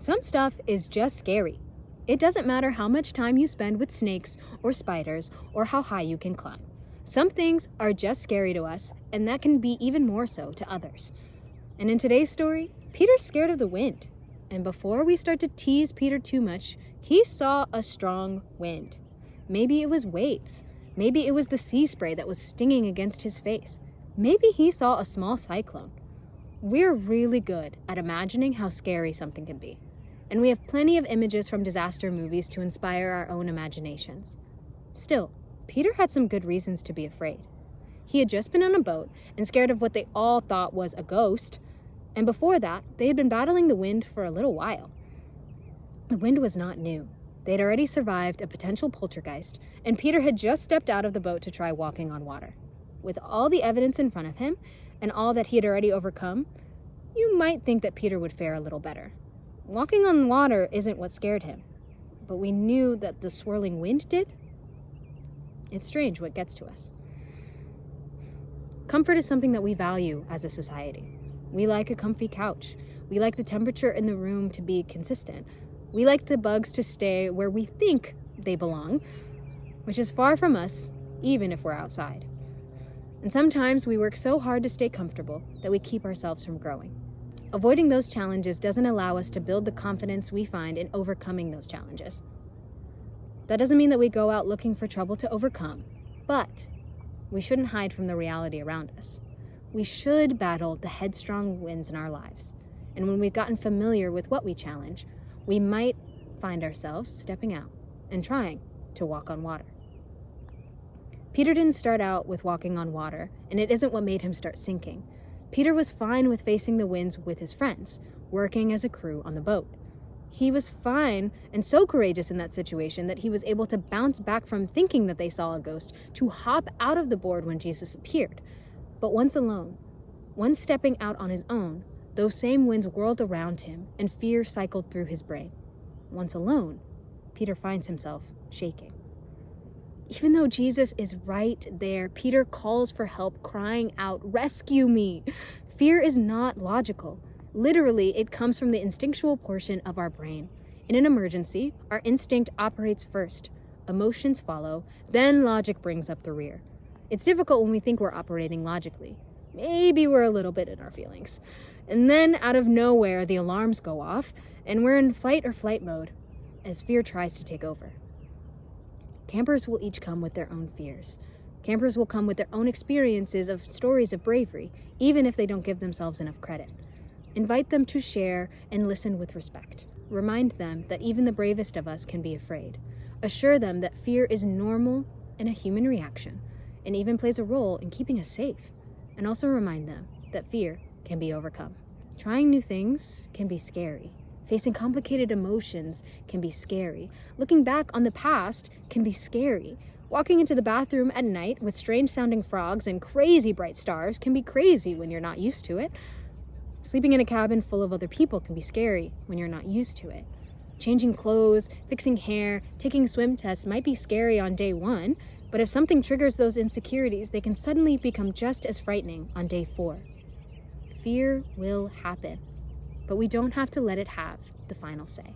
Some stuff is just scary. It doesn't matter how much time you spend with snakes or spiders or how high you can climb. Some things are just scary to us, and that can be even more so to others. And in today's story, Peter's scared of the wind. And before we start to tease Peter too much, he saw a strong wind. Maybe it was waves. Maybe it was the sea spray that was stinging against his face. Maybe he saw a small cyclone. We're really good at imagining how scary something can be. And we have plenty of images from disaster movies to inspire our own imaginations. Still, Peter had some good reasons to be afraid. He had just been on a boat and scared of what they all thought was a ghost. And before that, they had been battling the wind for a little while. The wind was not new. They had already survived a potential poltergeist, and Peter had just stepped out of the boat to try walking on water. With all the evidence in front of him, and all that he had already overcome, you might think that Peter would fare a little better. Walking on water isn't what scared him, but we knew that the swirling wind did. It's strange what gets to us. Comfort is something that we value as a society. We like a comfy couch. We like the temperature in the room to be consistent. We like the bugs to stay where we think they belong, which is far from us, even if we're outside. And sometimes we work so hard to stay comfortable that we keep ourselves from growing. Avoiding those challenges doesn't allow us to build the confidence we find in overcoming those challenges. That doesn't mean that we go out looking for trouble to overcome, but we shouldn't hide from the reality around us. We should battle the headstrong winds in our lives. And when we've gotten familiar with what we challenge, we might find ourselves stepping out and trying to walk on water. Peter didn't start out with walking on water, and it isn't what made him start sinking. Peter was fine with facing the winds with his friends, working as a crew on the boat. He was fine and so courageous in that situation that he was able to bounce back from thinking that they saw a ghost to hop out of the board when Jesus appeared. But once alone, once stepping out on his own, those same winds whirled around him and fear cycled through his brain. Once alone, Peter finds himself shaking. Even though Jesus is right there, Peter calls for help, crying out, "Rescue me!" Fear is not logical. Literally, it comes from the instinctual portion of our brain. In an emergency, our instinct operates first. Emotions follow, then logic brings up the rear. It's difficult when we think we're operating logically. Maybe we're a little bit in our feelings. And then, out of nowhere, the alarms go off, and we're in fight or flight mode as fear tries to take over. Campers will each come with their own fears. Campers will come with their own experiences of stories of bravery, even if they don't give themselves enough credit. Invite them to share and listen with respect. Remind them that even the bravest of us can be afraid. Assure them that fear is normal and a human reaction, and even plays a role in keeping us safe. And also remind them that fear can be overcome. Trying new things can be scary. Facing complicated emotions can be scary. Looking back on the past can be scary. Walking into the bathroom at night with strange-sounding frogs and crazy bright stars can be crazy when you're not used to it. Sleeping in a cabin full of other people can be scary when you're not used to it. Changing clothes, fixing hair, taking swim tests might be scary on day 1, but if something triggers those insecurities, they can suddenly become just as frightening on day 4. Fear will happen, but we don't have to let it have the final say.